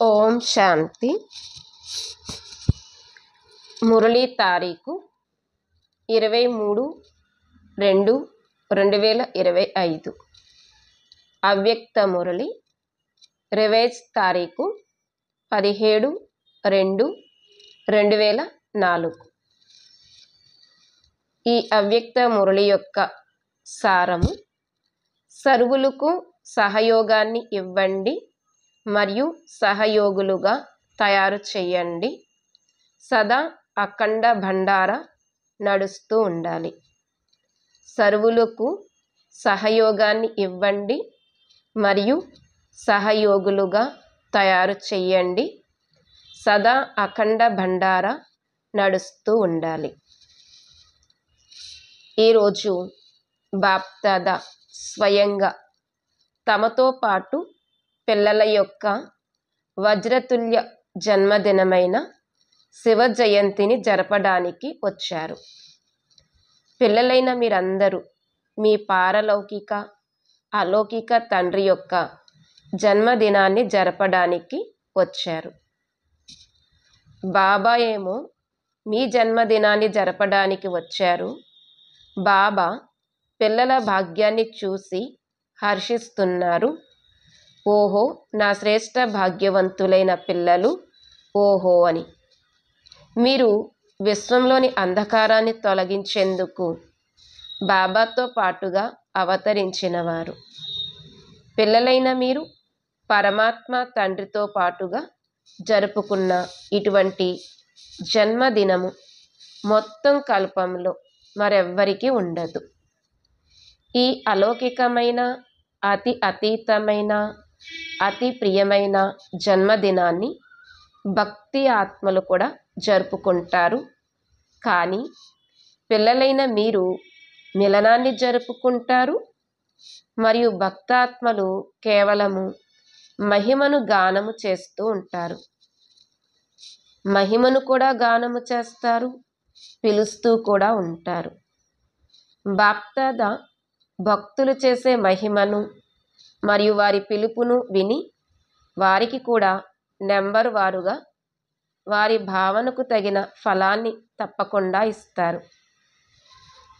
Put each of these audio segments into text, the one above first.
ఓం శాంతి. మురళీ తారీఖు 23/2/2025. అవ్యక్త మురళి. రివైజ్ తారీఖు 17/2/2004. ఈ అవ్యక్త మురళి యొక్క సారము: సర్వులకు సహయోగాన్ని ఇవ్వండి మరియు సహయోగులుగా తయారు చేయండి. సదా అఖండ భండార నడుస్తూ ఉండాలి. సర్వులకు సహయోగాన్ని ఇవ్వండి మరియు సహయోగులుగా తయారు చేయండి. సదా అఖండ భండార నడుస్తూ ఉండాలి. ఈరోజు బాప్దాదా స్వయంగా తమతో పాటు పిల్లల యొక్క వజ్రతుల్య జన్మదినమైన శివ జయంతిని జరపడానికి వచ్చారు. పిల్లలైన మీరందరూ మీ పారలౌకిక అలౌకిక తండ్రి యొక్క జన్మదినాన్ని జరపడానికి వచ్చారు. బాబా ఏమో మీ జన్మదినాన్ని జరపడానికి వచ్చారు. బాబా పిల్లల భాగ్యాన్ని చూసి హర్షిస్తున్నారు. ఓహో, నా శ్రేష్ఠ భాగ్యవంతులైన పిల్లలు, ఓహో అని. మీరు విశ్వంలోని అంధకారాన్ని తొలగించేందుకు బాబాతో పాటుగా అవతరించినవారు. పిల్లలైన మీరు పరమాత్మ తండ్రితో పాటుగా జరుపుకున్న ఇటువంటి జన్మదినము మొత్తం కల్పంలో మరెవ్వరికీ ఉండదు. ఈ అలౌకికమైన అతి అతీతమైన అతి ప్రియమైన జన్మదినాన్ని భక్తి ఆత్మలు కూడా జరుపుకుంటారు. కానీ పిల్లలైన మీరు మిలనాన్ని జరుపుకుంటారు మరియు భక్తాత్మలు కేవలము మహిమను గానము చేస్తూ ఉంటారు. మహిమను కూడా గానము చేస్తారు, పిలుస్తూ కూడా ఉంటారు. బాప్దాదా భక్తులు చేసే మహిమను మరియు వారి పిలుపును విని వారికి కూడా నెంబర్ వారుగా వారి భావనకు తగిన ఫలాన్ని తప్పకుండా ఇస్తారు.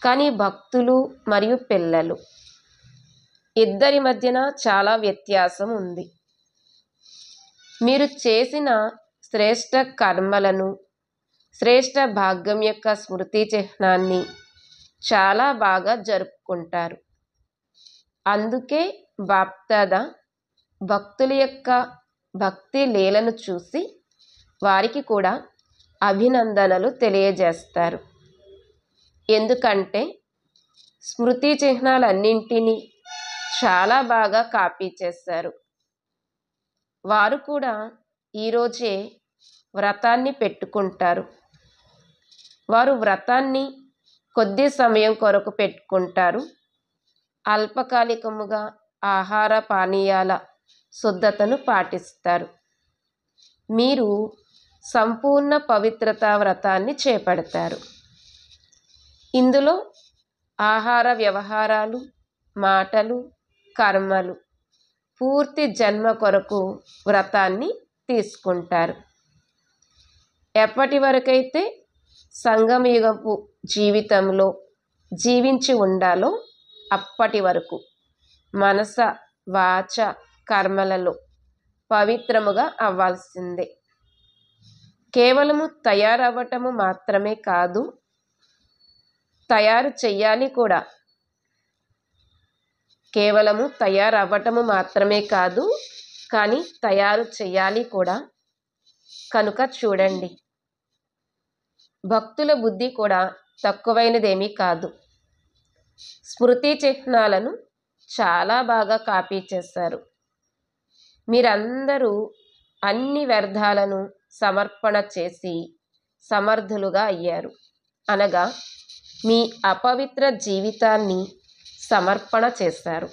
కానీ భక్తులు మరియు పిల్లలు ఇద్దరి మధ్యన చాలా వ్యత్యాసం ఉంది. మీరు చేసిన శ్రేష్ఠ కర్మలను, శ్రేష్ఠ భాగ్యం యొక్క స్మృతి చిహ్నాన్ని చాలా బాగా జరుపుకుంటారు. అందుకే బాప్దాదా భక్తుల యొక్క భక్తి లీలను చూసి వారికి కూడా అభినందనలు తెలియజేస్తారు. ఎందుకంటే స్మృతి చిహ్నాలన్నింటినీ చాలా బాగా కాపీ చేశారు. వారు కూడా ఈరోజే వ్రతాన్ని పెట్టుకుంటారు. వారు వ్రతాన్ని కొద్ది సమయం కొరకు పెట్టుకుంటారు. అల్పకాలికముగా ఆహార పానీయాల శుద్ధతను పాటిస్తారు. మీరు సంపూర్ణ పవిత్రతా వ్రతాన్ని చేపడతారు. ఇందులో ఆహార వ్యవహారాలు, మాటలు, కర్మలు పూర్తి జన్మ కొరకు వ్రతాన్ని తీసుకుంటారు. ఎప్పటి వరకైతే సంగమయుగపు జీవితంలో జీవించి ఉండాలో అప్పటి వరకు మనస వాచ కర్మలలో పవిత్రముగా అవ్వాల్సిందే. కేవలము తయారవ్వటము మాత్రమే కాదు, తయారు చెయ్యాలి కూడా. కేవలము తయారవ్వటము మాత్రమే కాదు, కానీ తయారు చెయ్యాలి కూడా. కనుక చూడండి, భక్తుల బుద్ధి కూడా తక్కువైనదేమీ కాదు. స్మృతి చిహ్నాలను చాలా బాగా కాపీ చేశారు. మీరందరూ అన్ని వ్యర్థాలను సమర్పణ చేసి సమర్థులుగా అయ్యారు. అనగా మీ అపవిత్ర జీవితాన్ని సమర్పణ చేశారు.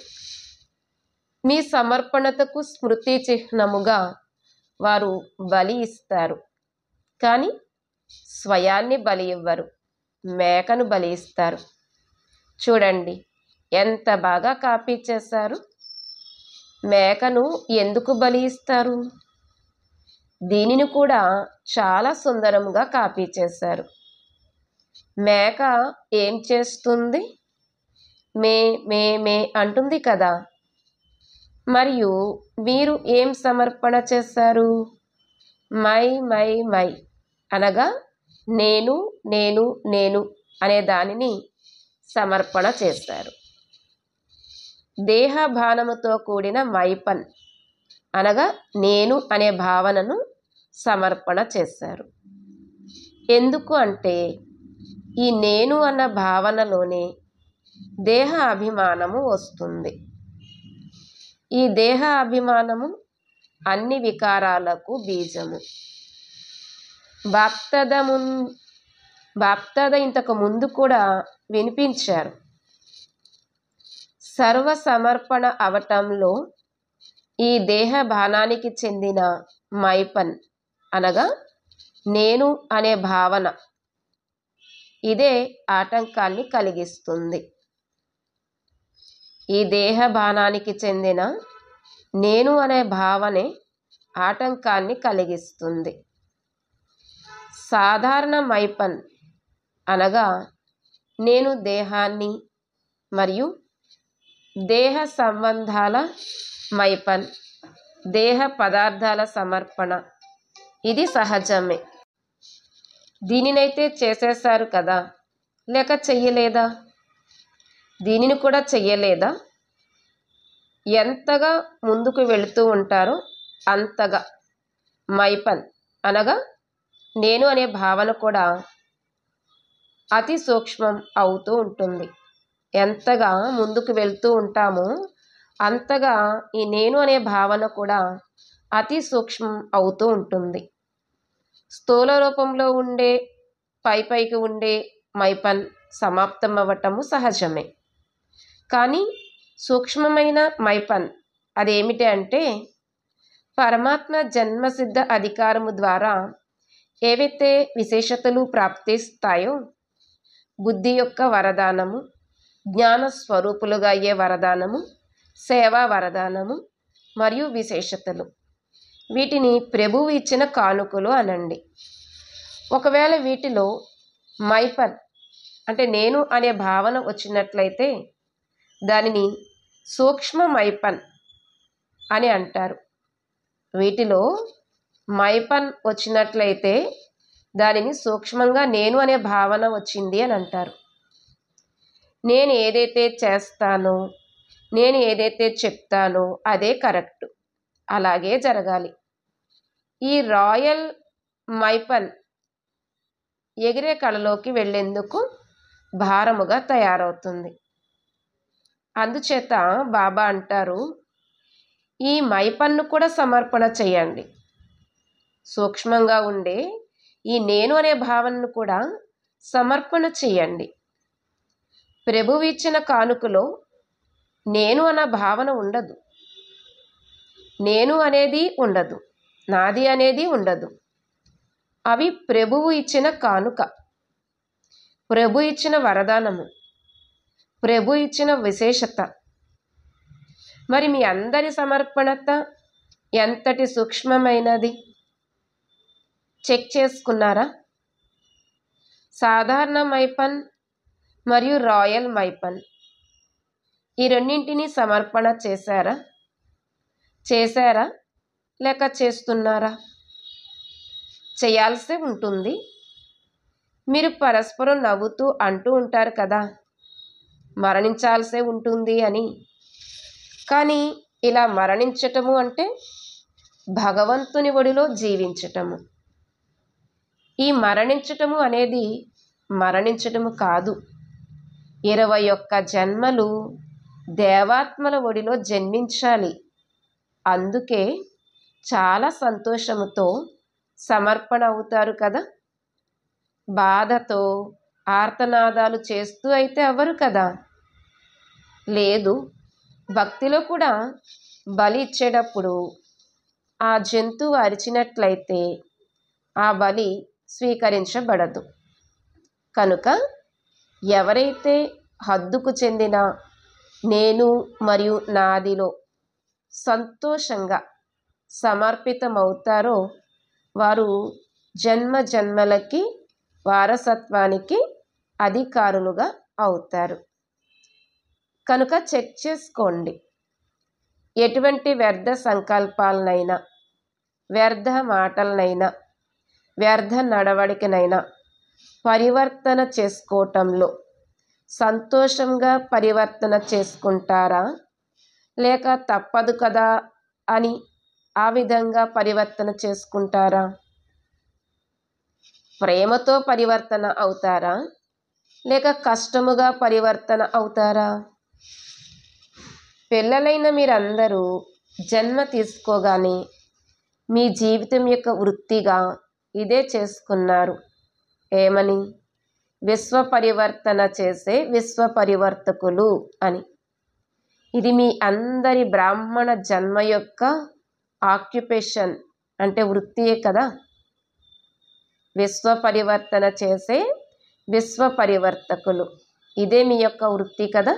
మీ సమర్పణతకు స్మృతి చిహ్నముగా వారు బలి ఇస్తారు. కానీ స్వయాన్ని బలి ఇవ్వరు, మేకను బలి ఇస్తారు. చూడండి ఎంత బాగా కాపీ చేశారు. మేకను ఎందుకు బలి ఇస్తారు? దీనిని కూడా చాలా సుందరముగా కాపీ చేశారు. మేక ఏం చేస్తుంది? మే మే మే అంటుంది కదా. మరియు మీరు ఏం సమర్పణ చేశారు? మై మై మై అనగా నేను నేను నేను అనే దానిని సమర్పణ చేశారు. దేహభానముతో కూడిన మైపన్ అనగా నేను అనే భావనను సమర్పణ చేశారు. ఎందుకు అంటే ఈ నేను అన్న భావనలోనే దేహ అభిమానము వస్తుంది. ఈ దేహ అభిమానము అన్ని వికారాలకు బీజము. బాప్దాద ఇంతకు ముందు కూడా వినిపించారు. సర్వ సమర్పణ అవటంలో ఈ దేహ భానానికి చెందిన మైపన్ అనగా నేను అనే భావన ఇదే ఆటంకాన్ని కలిగిస్తుంది. ఈ దేహ భానానికి చెందిన నేను అనే భావనే ఆటంకాన్ని కలిగిస్తుంది. సాధారణ మైపన్ అనగా నేను దేహాన్ని మరియు దేహ సంబంధాల మైపన్, దేహ పదార్థాల సమర్పణ ఇది సహజమే. దీనినైతే చేసేశారు కదా, లేక చెయ్యలేదా? దీనిని కూడా చెయ్యలేదా? ఎంతగా ముందుకు వెళుతూ ఉంటారో అంతగా మైపన్ అనగా నేను అనే భావన కూడా అతి సూక్ష్మం అవుతూ ఉంటుంది. ఎంతగా ముందుకు వెళ్తూ ఉంటామో అంతగా ఈ నేను అనే భావన కూడా అతి సూక్ష్మం అవుతూ ఉంటుంది. స్థూల రూపంలో ఉండే పైకి ఉండే మైపన్ సమాప్తం అవ్వటము సహజమే. కానీ సూక్ష్మమైన మైపన్ అదేమిటి అంటే పరమాత్మ జన్మసిద్ధ అధికారము ద్వారా ఏవైతే విశేషతలు ప్రాప్తిస్తాయో బుద్ధి యొక్క వరదానము, జ్ఞాన స్వరూపులుగా అయ్యే వరదానము, సేవా వరదానము మరియు విశేషతలు, వీటిని ప్రభువు ఇచ్చిన కానుకలు అనండి. ఒకవేళ వీటిలో మైపన్ అంటే నేను అనే భావన వచ్చినట్లయితే దానిని సూక్ష్మ మైపన్ అని అంటారు. వీటిలో మైపన్ వచ్చినట్లయితే దానిని సూక్ష్మంగా నేను అనే భావన వచ్చింది అని అంటారు. నేను ఏదైతే చేస్తానో, నేను ఏదైతే చెప్తానో అదే కరెక్ట్, అలాగే జరగాలి. ఈ రాయల్ మైపన్ ఎగిరే కళలోకి వెళ్ళేందుకు భారముగా తయారవుతుంది. అందుచేత బాబా అంటారు, ఈ మైపన్ను కూడా సమర్పణ చేయండి. సూక్ష్మంగా ఉండే ఈ నేను అనే భావనను కూడా సమర్పణ చేయండి. ప్రభువు ఇచ్చిన కానుకలో నేను అన్న భావన ఉండదు, నేను అనేది ఉండదు, నాది అనేది ఉండదు. అవి ప్రభువు ఇచ్చిన కానుక, ప్రభు ఇచ్చిన వరదానము, ప్రభు ఇచ్చిన విశేషత. మరి మీ అందరి సమర్పణత ఎంతటి సూక్ష్మమైనది చెక్ చేసుకున్నారా? సాధారణ మైపన్ మరియు రాయల్ మైపన్ ఈ రెండింటిని సమర్పణ చేశారా లేక చేస్తున్నారా? చేయాల్సి ఉంటుంది. మీరు పరస్పరం నవ్వుతూ అంటూ ఉంటారు కదా, మరణించాల్సే ఉంటుంది అని. కానీ ఇలా మరణించటము అంటే భగవంతుని ఒడిలో జీవించటము. ఈ మరణించటము అనేది మరణించటము కాదు, 21 జన్మలు దేవాత్మల ఒడిలో జన్మించాలి. అందుకే చాలా సంతోషముతో సమర్పణ అవుతారు కదా. బాధతో ఆర్తనాదాలు చేస్తూ అయితే అవ్వరు కదా. లేదు, భక్తిలో కూడా బలి ఇచ్చేటప్పుడు ఆ జంతువు అరిచినట్లయితే ఆ బలి స్వీకరించబడదు. కనుక ఎవరైతే హద్దుకు చెందిన నేను మరియు నాదిలో సంతోషంగా సమర్పితమవుతారో వారు జన్మ జన్మలకి వారసత్వానికి అధికారులుగా అవుతారు. కనుక చెక్ చేసుకోండి. ఎటువంటి వ్యర్థ సంకల్పాలనైనా, వ్యర్థ మాటలనైనా, వ్యర్థ నడవడికనైనా పరివర్తన చేసుకోవటంలో సంతోషంగా పరివర్తన చేసుకుంటారా, లేక తప్పదు కదా అని ఆ విధంగా పరివర్తన చేసుకుంటారా? ప్రేమతో పరివర్తన అవుతారా, లేక కష్టముగా పరివర్తన అవుతారా? పిల్లలైన మీరందరూ జన్మ తీసుకోగానే మీ జీవితం యొక్క వృత్తిగా ఇదే చేసుకున్నారు. ఏమని? విశ్వ పరివర్తన చేసే విశ్వ పరివర్తకులు అని. ఇది మీ అందరి బ్రాహ్మణ జన్మ యొక్క ఆక్యుపేషన్, అంటే వృత్తియే కదా. విశ్వ పరివర్తన చేసే విశ్వ పరివర్తకులు, ఇదే మీ యొక్క వృత్తి కదా.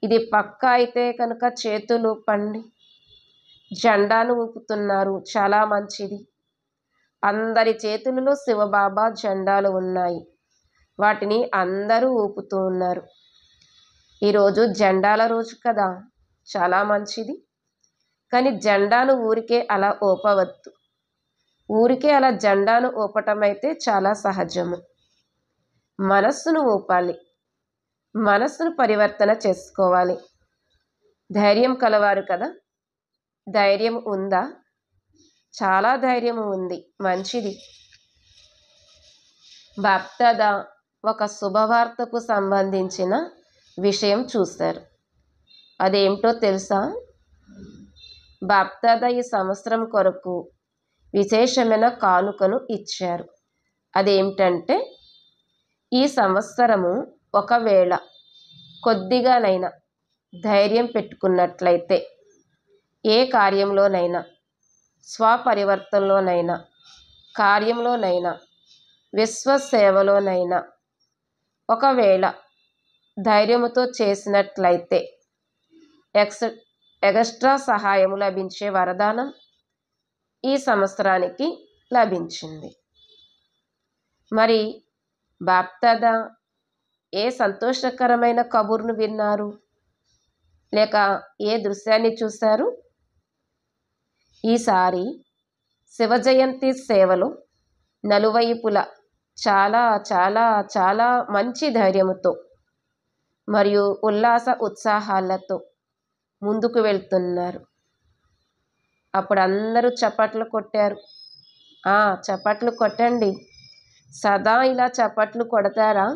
ఇది పక్కా అయితే కనుక చేతులు ఊపండి. జెండాను ఊపుతున్నారు, చాలా మంచిది. అందరి చేతులలో శివబాబా జెండాలు ఉన్నాయి, వాటిని అందరూ ఊపుతూ ఉన్నారు. ఈరోజు జెండాల రోజు కదా, చాలా మంచిది. కానీ జెండాను ఊరికే అలా ఊపవద్దు. ఊరికే అలా జెండాను ఊపటం అయితే చాలా సహజము. మనస్సును ఊపాలి, మనస్సును పరివర్తన చేసుకోవాలి. ధైర్యం కలవారు కదా, ధైర్యం ఉందా? చాలా ధైర్యం ఉంది, మంచిది. బాప్దాదా ఒక శుభవార్తకు సంబంధించిన విషయం చూశారు. అదేమిటో తెలుసా? బాప్దాదా ఈ సంవత్సరం కొరకు విశేషమైన కానుకను ఇచ్చారు. అదేమిటంటే, ఈ సంవత్సరము ఒకవేళ కొద్దిగానైనా ధైర్యం పెట్టుకున్నట్లయితే, ఏ కార్యంలోనైనా, స్వపరివర్తనలోనైనా, కార్యంలోనైనా, విశ్వసేవలోనైనా ఒకవేళ ధైర్యముతో చేసినట్లయితే ఎక్స్ట్రా సహాయము లభించే వరదానం ఈ సంవత్సరానికి లభించింది. మరి బాప్దాదా ఏ సంతోషకరమైన కబుర్ను విన్నారు, లేక ఏ దృశ్యాన్ని చూశారు? ఈసారి శివ జయంతి సేవలు నలువైపులా చాలా చాలా చాలా మంచి ధైర్యముతో మరియు ఉల్లాస ఉత్సాహాలతో ముందుకు వెళ్తున్నారు. అప్పుడు అందరూ చప్పట్లు కొట్టారు. చప్పట్లు కొట్టండి. సదా ఇలా చప్పట్లు కొడతారా,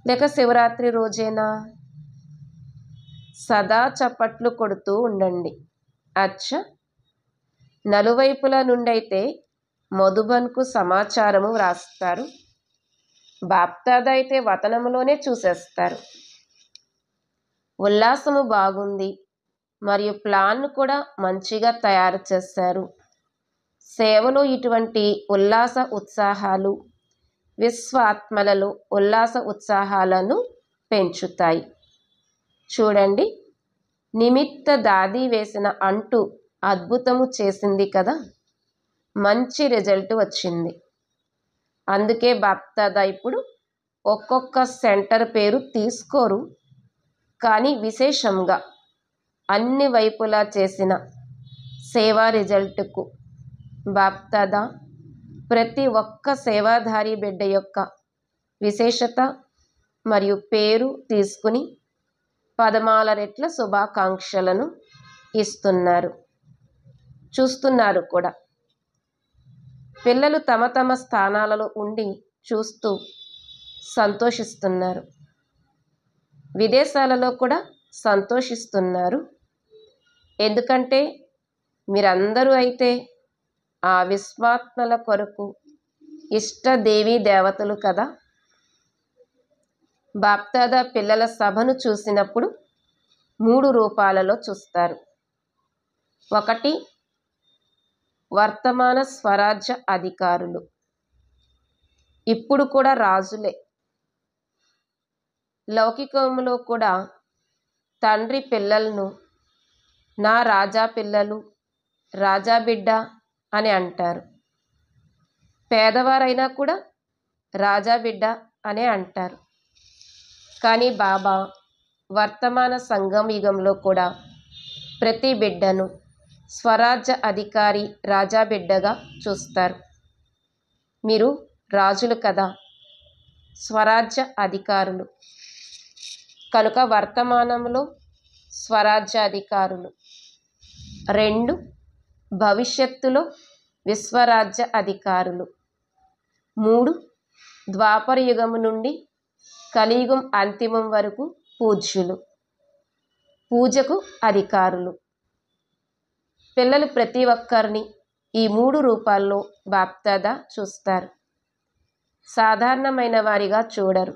లేక శివరాత్రి రోజేనా? సదా చప్పట్లు కొడుతూ ఉండండి. నలువైపుల నుండైతే మధుబన్కు సమాచారము వ్రాస్తారు. బాప్దాదా అయితే వతనములోనే చూసేస్తారు. ఉల్లాసము బాగుంది, మరియు ప్లాన్ను కూడా మంచిగా తయారు చేశారు. సేవలో ఇటువంటి ఉల్లాస ఉత్సాహాలు విశ్వాత్మలలో ఉల్లాస ఉత్సాహాలను పెంచుతాయి. చూడండి, నిమిత్త దాది వేసిన అంటు అద్భుతము చేసింది కదా, మంచి రిజల్ట్ వచ్చింది. అందుకే బాప్దాదా ఇప్పుడు ఒక్కొక్క సెంటర్ పేరు తీసుకోరు, కానీ విశేషంగా అన్ని వైపులా చేసిన సేవా రిజల్ట్కు బాప్దాదా ప్రతి ఒక్క సేవాధారి బిడ్డ యొక్క విశేషత మరియు పేరు తీసుకుని 14 రెట్ల శుభాకాంక్షలను ఇస్తున్నారు, చూస్తున్నారు కూడా. పిల్లలు తమ తమ స్థానాలలో ఉండి చూస్తూ సంతోషిస్తున్నారు. విదేశాలలో కూడా సంతోషిస్తున్నారు. ఎందుకంటే మీరందరూ అయితే ఆ విశ్వాత్మల కొరకు ఇష్ట దేవీ దేవతలు కదా. బాప్దాదా పిల్లల సభను చూసినప్పుడు 3 రూపాలలో చూస్తారు. ఒకటి, వర్తమాన స్వరాజ్య అధికారులు, ఇప్పుడు కూడా రాజులే. లౌకికంలో కూడా తండ్రి పిల్లలను నా రాజా పిల్లలు, రాజా బిడ్డ అని అంటారు. పేదవారైనా కూడా రాజా బిడ్డ అనే అంటారు. కానీ బాబా వర్తమాన సంగమ యుగంలో కూడా ప్రతి బిడ్డను స్వరాజ్య అధికారి రాజా బిడ్డగా చూస్తారు. మీరు రాజులు కదా, స్వరాజ్య అధికారులు కనుక వర్తమానంలో స్వరాజ్య అధికారులు. 2 భవిష్యత్తులో విశ్వరాజ్య అధికారులు. 3 ద్వాపర యుగము నుండి కలియుగం అంతిమం వరకు పూజ్యులు, పూజకు అధికారులు. పిల్లలు ప్రతి ఒక్కరిని ఈ 3 రూపాల్లో బాప్దాదా చూస్తారు. సాధారణమైన వారిగా చూడరు.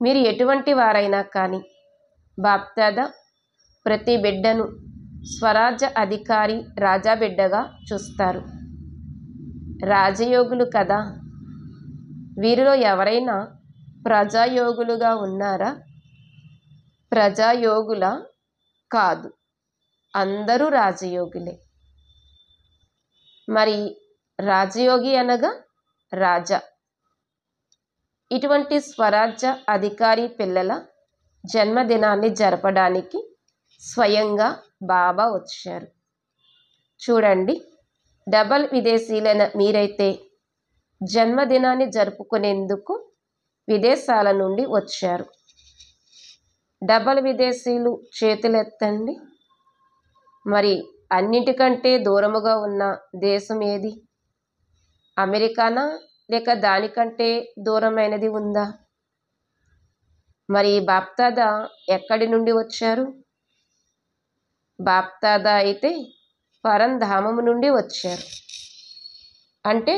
మీరు ఎటువంటి వారైనా కానీ బాప్దాదా ప్రతి బిడ్డను స్వరాజ్య అధికారి రాజా బిడ్డగా చూస్తారు. రాజయోగులు కదా, వీరిలో ఎవరైనా ప్రజాయోగులుగా ఉన్నారా? ప్రజాయోగుల కాదు, అందరూ రాజయోగులే. మరి రాజయోగి అనగా రాజా. ఇటువంటి స్వరాజ్య అధికారి పిల్లల జన్మదినాన్ని జరపడానికి స్వయంగా బాబా వచ్చారు. చూడండి, డబల్ విదేశీలైన మీరైతే జన్మదినాన్ని జరుపుకునేందుకు విదేశాల నుండి వచ్చారు. డబల్ విదేశీలు చేతులెత్తండి. మరి అన్నిటికంటే దూరముగా ఉన్న దేశం ఏది? అమెరికానా, లేక దానికంటే దూరమైనది ఉందా? మరి బాప్దాదా ఎక్కడి నుండి వచ్చారు? బాప్దాదా అయితే పరంధామము నుండి వచ్చారు. అంటే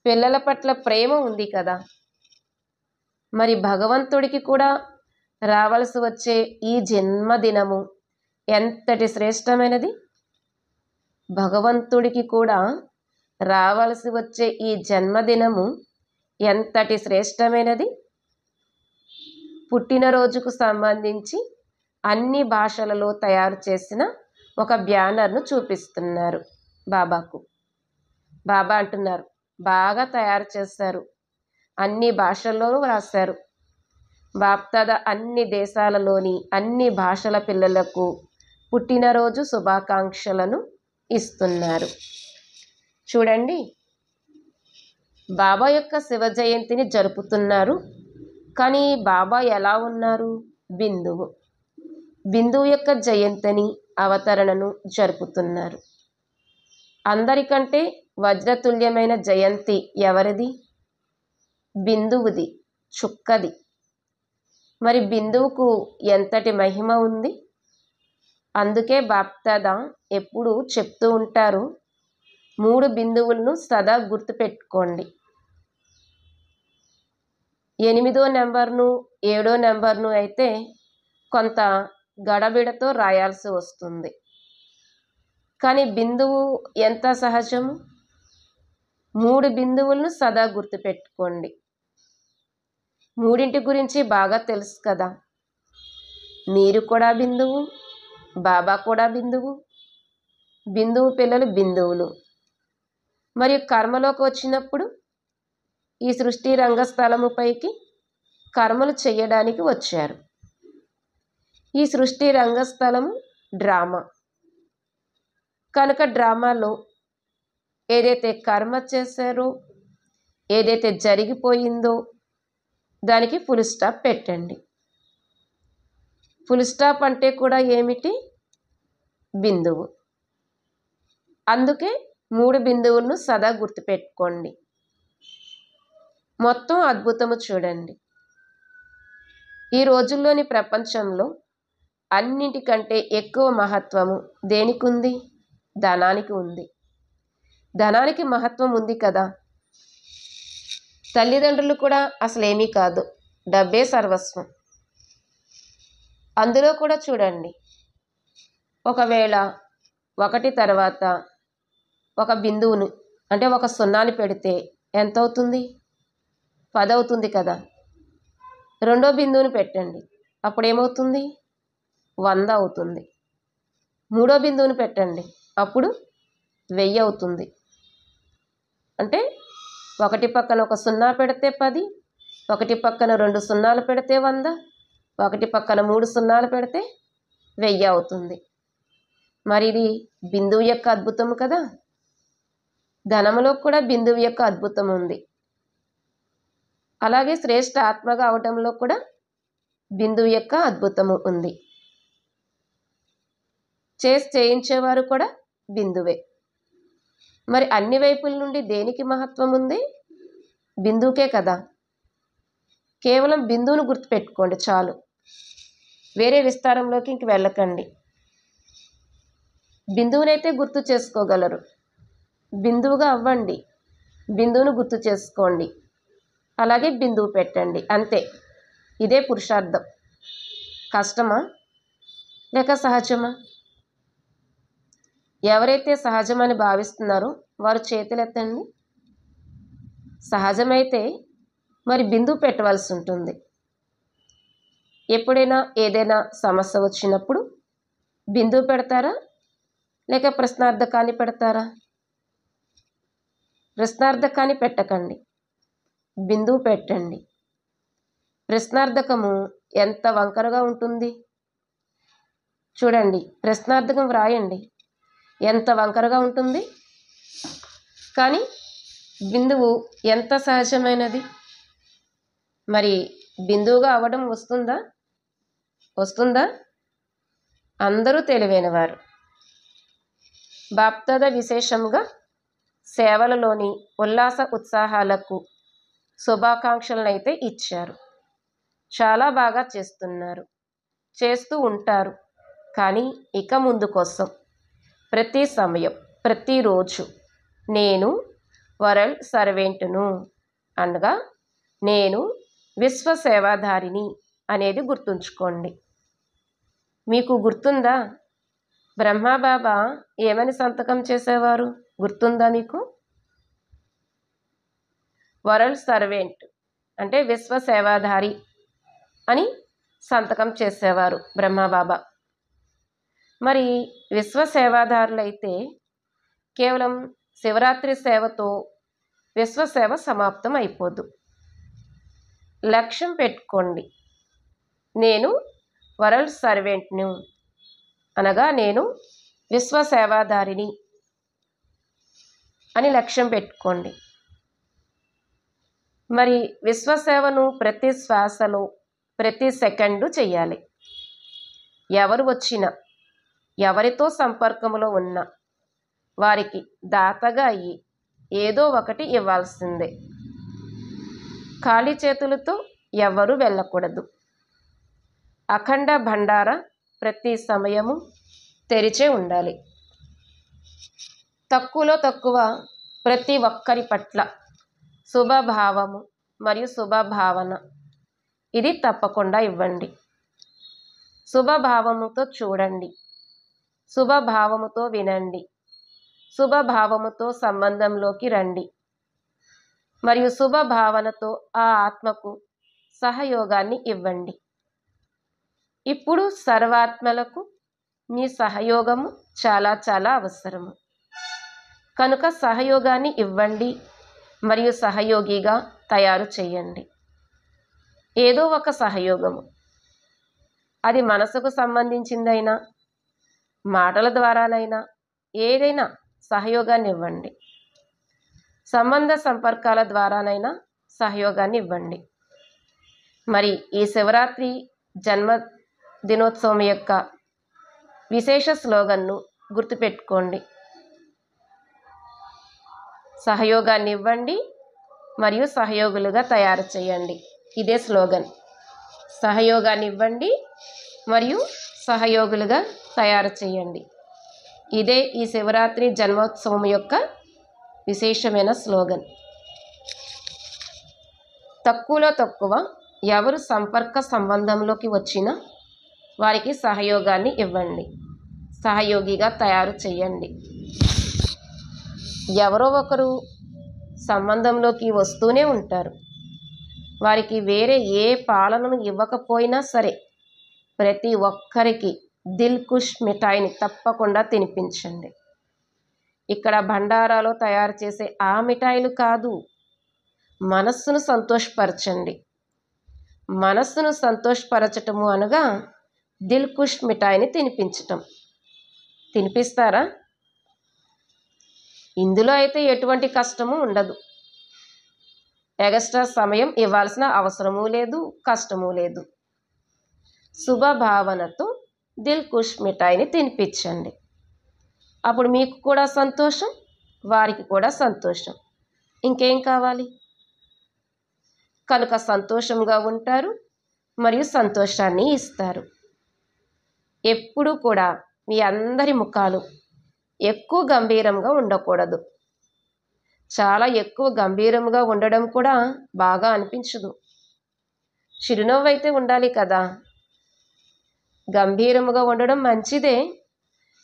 పిల్లల పట్ల ప్రేమ ఉంది కదా. మరి భగవంతుడికి కూడా రావాల్సి వచ్చే ఈ జన్మదినము ఎంతటి శ్రేష్టమైనది. భగవంతుడికి కూడా రావాల్సి వచ్చే ఈ జన్మదినము ఎంతటి శ్రేష్టమైనది. పుట్టినరోజుకు సంబంధించి అన్ని భాషలలో తయారు చేసిన ఒక బ్యానర్ను చూపిస్తున్నారు బాబాకు. బాబా అంటున్నారు, బాగా తయారు చేశారు, అన్ని భాషల్లోనూ రాశారు. బాప్దాదా అన్ని దేశాలలోని అన్ని భాషల పిల్లలకు పుట్టినరోజు శుభాకాంక్షలను ఇస్తున్నారు. చూడండి, బాబా యొక్క శివ జయంతిని జరుపుతున్నారు. కానీ బాబా ఎలా ఉన్నారు? బిందువు. బిందువు యొక్క జయంతిని అవతరణను జరుపుతున్నారు. అందరికంటే వజ్రతుల్యమైన జయంతి ఎవరిది? బిందువుది, చుక్కది. మరి బిందువుకు ఎంతటి మహిమ ఉంది. అందుకే బాప్దాదా ఎప్పుడు చెప్తూ ఉంటారు, 3 బిందువులను సదా గుర్తుపెట్టుకోండి. 8వ నెంబర్ను 7వ నెంబర్ను అయితే కొంత గడబిడతో రాయాల్సి వస్తుంది. కానీ బిందువు ఎంత సహజము. 3 బిందువులను సదా గుర్తుపెట్టుకోండి. 3 గురించి బాగా తెలుసు కదా. మీరు కూడా బిందువు, బాబా కూడా బిందువు. బిందువు పిల్లలు బిందువులు. మరియు కర్మలోకి వచ్చినప్పుడు ఈ సృష్టి రంగస్థలముపైకి కర్మలు చేయడానికి వచ్చారు. ఈ సృష్టి రంగస్థలము డ్రామా కనుక డ్రామాలో ఏదైతే కర్మ చేశారో, ఏదైతే జరిగిపోయిందో దానికి ఫుల్ స్టాప్ పెట్టండి. ఫుల్ స్టాప్ అంటే కూడా ఏమిటి? బిందువు. అందుకే 3 బిందువులను సదా గుర్తుపెట్టుకోండి. మొత్తం అద్భుతము చూడండి. ఈ రోజుల్లోని ప్రపంచంలో అన్నిటికంటే ఎక్కువ మహత్వము దేనికి ఉంది? ధనానికి ఉంది. ధనానికి మహత్వం ఉంది కదా. తల్లిదండ్రులు కూడా అసలేమీ కాదు, డబ్బే సర్వస్వం. అందులో కూడా చూడండి, ఒకవేళ 1 తర్వాత ఒక బిందువును అంటే ఒక 0ని పెడితే ఎంత అవుతుంది? 10 అవుతుంది కదా. 2వ బిందువును పెట్టండి, అప్పుడేమవుతుంది? 100 అవుతుంది. 3వ బిందువును పెట్టండి, అప్పుడు 1000 అవుతుంది. అంటే ఒకటి పక్కన ఒక 0 పెడితే 10, ఒకటి పక్కన 2 సున్నాలు పెడితే 100, ఒకటి పక్కన 3 సున్నాలు పెడితే 1000 అవుతుంది. మరి ఇది బిందువు యొక్క అద్భుతం కదా. ధనములో కూడా బిందువు యొక్క అద్భుతం ఉంది. అలాగే శ్రేష్ఠ ఆత్మగా అవటంలో కూడా బిందువు యొక్క అద్భుతము ఉంది. చేయించేవారు కూడా బిందువే. మరి అన్ని వైపుల నుండి దేనికి మహత్వం ఉంది? బిందువుకే కదా. కేవలం బిందువును గుర్తుపెట్టుకోండి చాలు, వేరే విస్తారంలోకి ఇంక వెళ్ళకండి. బిందువునైతే గుర్తు చేసుకోగలరు, బిందువుగా అవ్వండి, బిందువును గుర్తు చేసుకోండి, అలాగే బిందువు పెట్టండి, అంతే. ఇదే పురుషార్థం. కష్టమా లేక సహజమా? ఎవరైతే సహజమని భావిస్తున్నారో వారు చేతులెత్తండి. సహజమైతే మరి బిందువు పెట్టవలసి ఉంటుంది. ఎప్పుడైనా ఏదైనా సమస్య వచ్చినప్పుడు బిందువు పెడతారా లేక ప్రశ్నార్థకాన్ని పెడతారా? ప్రశ్నార్థకాన్ని పెట్టకండి, బిందువు పెట్టండి. ప్రశ్నార్థకము ఎంత వంకరగా ఉంటుంది చూడండి. ప్రశ్నార్థకం వ్రాయండి, ఎంత వంకరగా ఉంటుంది. కానీ బిందువు ఎంత సహజమైనది. మరి బిందువుగా అవ్వడం వస్తుందా? అందరూ తెలివైనవారు. బాప్దాద విశేషంగా సేవలలోని ఉల్లాస ఉత్సాహాలకు శుభాకాంక్షలను అయితే ఇచ్చారు. చాలా బాగా చేస్తున్నారు, చేస్తూ ఉంటారు. కానీ ఇక ముందు కోసం ప్రతి సమయం, ప్రతిరోజు నేను వరల్డ్ సర్వెంట్ను అనగా నేను విశ్వ సేవాధారిని అనేది గుర్తుంచుకోండి. మీకు గుర్తుందా బ్రహ్మబాబా ఏమని సంతకం చేసేవారు? గుర్తుందా మీకు? వరల్డ్ సర్వెంట్ అంటే విశ్వ సేవాధారి అని సంతకం చేసేవారు బ్రహ్మబాబా. మరి విశ్వ సేవాదారులైతే కేవలం శివరాత్రి సేవతో విశ్వసేవ సమాప్తం అయిపోదు. లక్ష్యం పెట్టుకోండి, నేను వరల్డ్ సర్వెంట్ను అనగా నేను విశ్వ సేవాదారిని అని లక్ష్యం పెట్టుకోండి. మరి విశ్వసేవను ప్రతి శ్వాసలో ప్రతి సెకండు చెయ్యాలి. ఎవరు వచ్చినా, ఎవరితో సంపర్కంలో ఉన్నా వారికి దాతగా అయ్యి ఏదో ఒకటి ఇవ్వాల్సిందే. ఖాళీ చేతులతో ఎవరు వెళ్ళకూడదు. అఖండ భండార ప్రతి సమయము తెరిచే ఉండాలి. తక్కువలో తక్కువ ప్రతి ఒక్కరి పట్ల శుభభావము మరియు శుభభావన ఇది తప్పకుండా ఇవ్వండి. శుభభావముతో చూడండి, శుభభావముతో వినండి, శుభభావముతో సంబంధంలోకి రండి మరియు శుభభావనతో ఆ ఆత్మకు సహయోగాన్ని ఇవ్వండి. ఇప్పుడు సర్వాత్మలకు మీ సహయోగము చాలా చాలా అవసరము. కనుక సహయోగాన్ని ఇవ్వండి మరియు సహయోగిగా తయారు చేయండి. ఏదో ఒక సహయోగము, అది మనసుకు సంబంధించిందైనా మాటల ద్వారానైనా ఏదైనా సహయోగాన్ని ఇవ్వండి. సంబంధ సంపర్కాల ద్వారానైనా సహయోగాన్ని ఇవ్వండి. మరి ఈ శివరాత్రి జన్మదినోత్సవం యొక్క విశేష స్లోగన్ను గుర్తుపెట్టుకోండి. సహయోగాన్ని ఇవ్వండి మరియు సహయోగులుగా తయారు చేయండి. ఇదే స్లోగన్. సహయోగాన్ని ఇవ్వండి మరియు సహయోగులుగా తయారు చేయండి. ఇదే ఈ శివరాత్రి జన్మోత్సవం యొక్క విశేషమైన స్లోగన్. తక్కువలో తక్కువ ఎవరు సంపర్క సంబంధంలోకి వచ్చినా వారికి సహయోగాన్ని ఇవ్వండి, సహయోగిగా తయారు చేయండి. ఎవరో ఒకరు సంబంధంలోకి వస్తూనే ఉంటారు. వారికి వేరే ఏ పాలనను ఇవ్వకపోయినా సరే ప్రతి ఒక్కరికి దిల్ కుష్ మిఠాయిని తప్పకుండా తినిపించండి. ఇక్కడ భండారాలో తయారు చేసే ఆ మిఠాయిలు కాదు, మనస్సును సంతోషపరచండి. మనస్సును సంతోషపరచటము అనగా దిల్ ఖుష్ మిఠాయిని తినిపించటం. తినిపిస్తారా? ఇందులో అయితే ఎటువంటి కష్టము ఉండదు. ఎక్స్ట్రా సమయం ఇవ్వాల్సిన అవసరమూ లేదు, కష్టమూ లేదు. శుభభావనతో దిల్ ఖుష్ మిఠాయిని తినిపించండి. అప్పుడు మీకు కూడా సంతోషం, వారికి కూడా సంతోషం. ఇంకేం కావాలి? కనుక సంతోషంగా ఉంటారు మరియు సంతోషాన్ని ఇస్తారు. ఎప్పుడూ కూడా మీ అందరి ముఖాలు ఎక్కువ గంభీరంగా ఉండకూడదు. చాలా ఎక్కువ గంభీరంగా ఉండడం కూడా బాగా అనిపించదు. చిరునవ్వు అయితే ఉండాలి కదా. గంభీరముగా ఉండడం మంచిదే,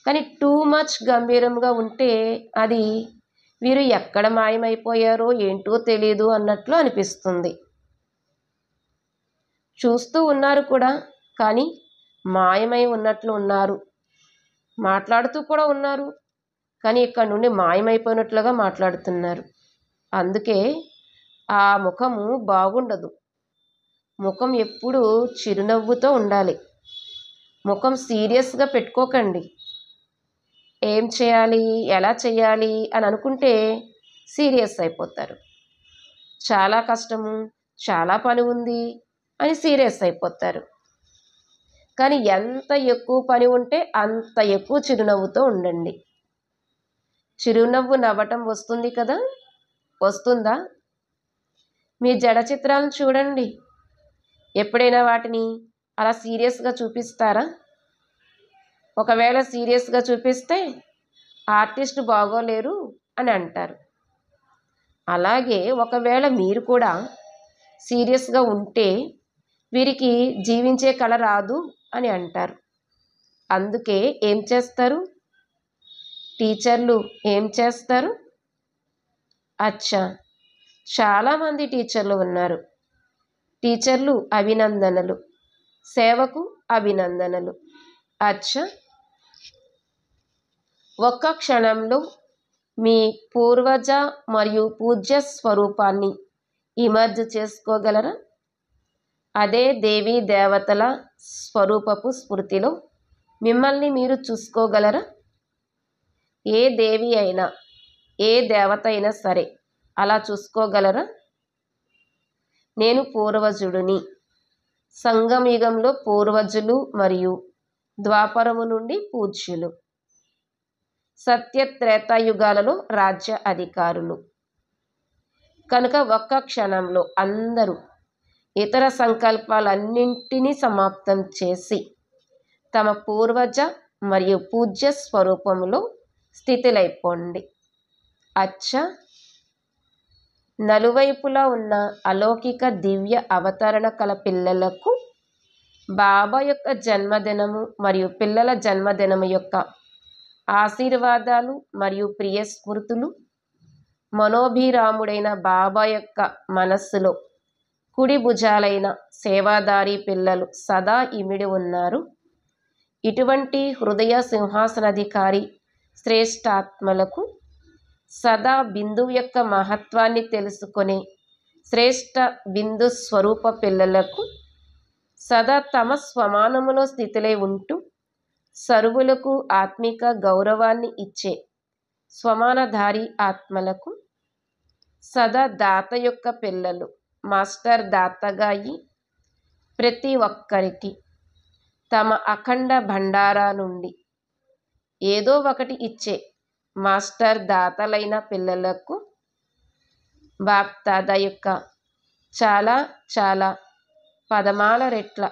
కానీ టూ మచ్ గంభీరంగా ఉంటే అది వీరు ఎక్కడ మాయమైపోయారో ఏంటో తెలీదు అన్నట్లు అనిపిస్తుంది. చూస్తూ ఉన్నారు కూడా, కానీ మాయమై ఉన్నట్లు ఉన్నారు. మాట్లాడుతూ కూడా ఉన్నారు, కానీ ఇక్కడ నుండి మాయమైపోయినట్లుగా మాట్లాడుతున్నారు. అందుకే ఆ ముఖము బాగుండదు. ముఖం ఎప్పుడూ చిరునవ్వుతో ఉండాలి. ముఖం సీరియస్గా పెట్టుకోకండి. ఏం చేయాలి, ఎలా చేయాలి అని అనుకుంటే సీరియస్ అయిపోతారు. చాలా కష్టము, చాలా పని ఉంది అని సీరియస్ అయిపోతారు. కానీ ఎంత ఎక్కువ పని ఉంటే అంత ఎక్కువ చిరునవ్వుతో ఉండండి. చిరునవ్వు నవ్వటం వస్తుంది కదా, వస్తుందా? మీ జడ చిత్రాలను చూడండి. ఎప్పుడైనా వాటిని అలా సీరియస్గా చూపిస్తారా? ఒకవేళ సీరియస్గా చూపిస్తే ఆర్టిస్ట్ బాగోలేరు అని అంటారు. అలాగే ఒకవేళ మీరు కూడా సీరియస్గా ఉంటే వీరికి జీవించే కళ రాదు అని అంటారు. అందుకే ఏం చేస్తారు? టీచర్లు ఏం చేస్తారు? అచ్చా, చాలామంది టీచర్లు ఉన్నారు. టీచర్లు అభినందనలు, సేవకు అభినందనలు. అచ్చా, ఒక్క క్షణంలో మీ పూర్వజ మరియు పూజ్య స్వరూపాన్ని ఇమర్జ్ చేసుకోగలరా? అదే దేవీ దేవతల స్వరూపపు స్మృతిలో మిమ్మల్ని మీరు చూసుకోగలరా? ఏ దేవి అయినా, ఏ దేవత అయినా సరే అలా చూసుకోగలరా? నేను పూర్వజుడిని. సంగమయుగంలో పూర్వజులు మరియు ద్వాపరము నుండి పూజ్యులు. సత్య త్రేతాయుగాలలో రాజ్య అధికారులు. కనుక ఒక్క క్షణంలో అందరూ ఇతర సంకల్పాలన్నింటినీ సమాప్తం చేసి తమ పూర్వజ మరియు పూజ్య స్వరూపములో స్థితులైపోండి. అచ్చా, నలువైపులా ఉన్న అలౌకిక దివ్య అవతరణ కల పిల్లలకు బాబా యొక్క జన్మదినము మరియు పిల్లల జన్మదినము యొక్క ఆశీర్వాదాలు మరియు ప్రియ స్మృతులు. మనోభిరాముడైన బాబా యొక్క మనస్సులో కుడి భుజాలైన సేవాదారి పిల్లలు సదా ఇమిడి ఉన్నారు. ఇటువంటి హృదయ సింహాసనాధికారి శ్రేష్ఠాత్మలకు, సదా బిందువు యొక్క మహత్వాన్ని తెలుసుకునే శ్రేష్ఠ బిందు స్వరూప పిల్లలకు, సదా తమ స్వమానములో స్థితిలై ఉంటూ సర్వులకు ఆత్మిక గౌరవాన్ని ఇచ్చే స్వమానధారి ఆత్మలకు, సదా దాత యొక్క పిల్లలు మాస్టర్ దాతగా అయి ప్రతి ఒక్కరికి తమ అఖండ భండారా నుండి ఏదో ఒకటి ఇచ్చే మాస్టర్ దాతలైన పిల్లలకు బాప్ దాదా యొక్క చాలా చాలా పదమాల రెట్ల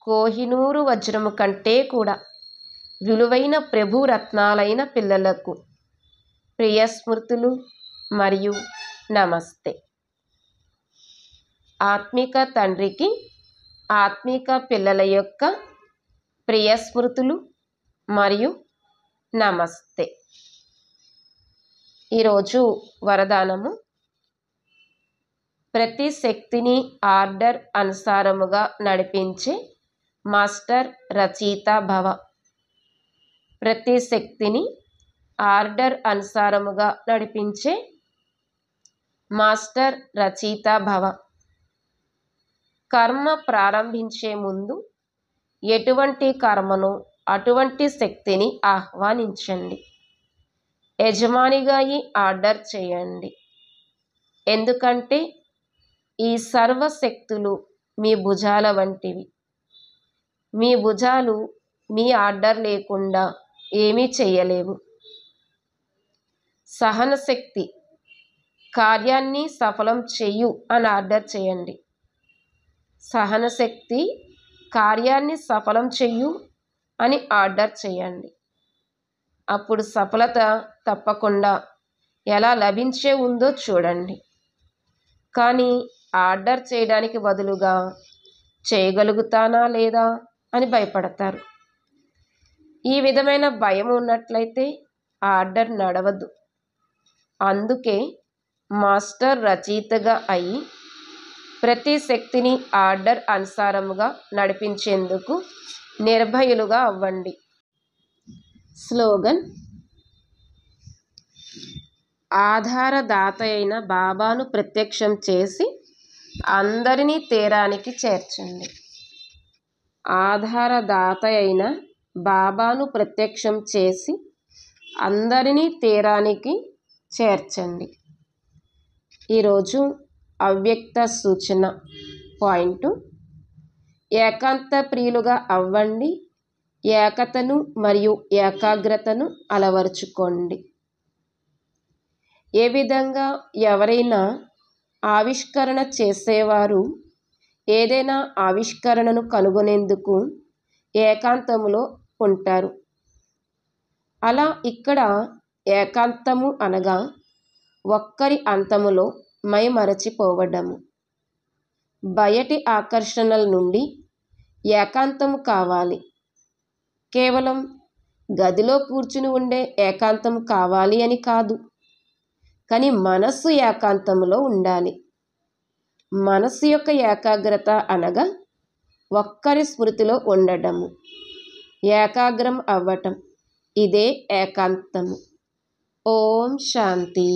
కోహినూరు వజ్రము కంటే కూడా విలువైన ప్రభు రత్నాలైన పిల్లలకు ప్రియ స్మృతులు మరియు నమస్తే. ఆత్మిక తండ్రికి ఆత్మిక పిల్లల యొక్క ప్రియ స్మృతులు మరియు నమస్తే. ఈరోజు వరదానము: ప్రతి శక్తిని ఆర్డర్ అనుసారముగా నడిపించే మాస్టర్ రచయిత భవ. ప్రతి శక్తిని ఆర్డర్ అనుసారముగా నడిపించే మాస్టర్ రచయిత భవ. కర్మ ప్రారంభించే ముందు ఎటువంటి కర్మను అటువంటి శక్తిని ఆహ్వానించండి. యజమానిగా ఈ ఆర్డర్ చేయండి. ఎందుకంటే ఈ సర్వశక్తులు మీ భుజాల వంటివి. మీ భుజాలు మీ ఆర్డర్ లేకుండా ఏమీ చేయలేవు. సహన శక్తి, కార్యాన్ని సఫలం చెయ్యు అని ఆర్డర్ చేయండి. సహన శక్తి, కార్యాన్ని సఫలం చెయ్యు అని ఆర్డర్ చేయండి. అప్పుడు సఫలత తప్పకుండా ఎలా లభించే ఉందో చూడండి. కానీ ఆర్డర్ చేయడానికి బదులుగా చేయగలుగుతానా లేదా అని భయపడతారు. ఈ విధమైన భయం ఉన్నట్లయితే ఆర్డర్ నడవదు. అందుకే మాస్టర్ రచయితగా అయి ప్రతి శక్తిని ఆర్డర్ అనుసారముగా నడిపించేందుకు నిర్భయులుగా అవ్వండి. స్లోగన్: ఆధారదాత అయిన బాబాను ప్రత్యక్షం చేసి అందరినీ తీరానికి చేర్చండి. ఆధారదాత అయిన బాబాను ప్రత్యక్షం చేసి అందరినీ తీరానికి చేర్చండి. ఈరోజు అవ్యక్త సూచన పాయింట్: ఏకాంత ప్రియులుగా అవ్వండి. ఏకతను మరియు ఏకాగ్రతను అలవరుచుకోండి. ఏ విధంగా ఎవరైనా ఆవిష్కరణ చేసేవారు ఏదైనా ఆవిష్కరణను కనుగొనేందుకు ఏకాంతములో ఉంటారు. అలా ఇక్కడ ఏకాంతము అనగా ఒక్కరి అంతములో మైమరచిపోవడము. బయటి ఆకర్షణల నుండి ఏకాంతము కావాలి. కేవలం గదిలో కూర్చుని ఉండే ఏకాంతము కావాలి అని కాదు, కానీ మనస్సు ఏకాంతములో ఉండాలి. మనస్సు యొక్క ఏకాగ్రత అనగా ఒక్కరి స్మృతిలో ఉండటము, ఏకాగ్రం అవ్వటం. ఇదే ఏకాంతము. ఓం శాంతి.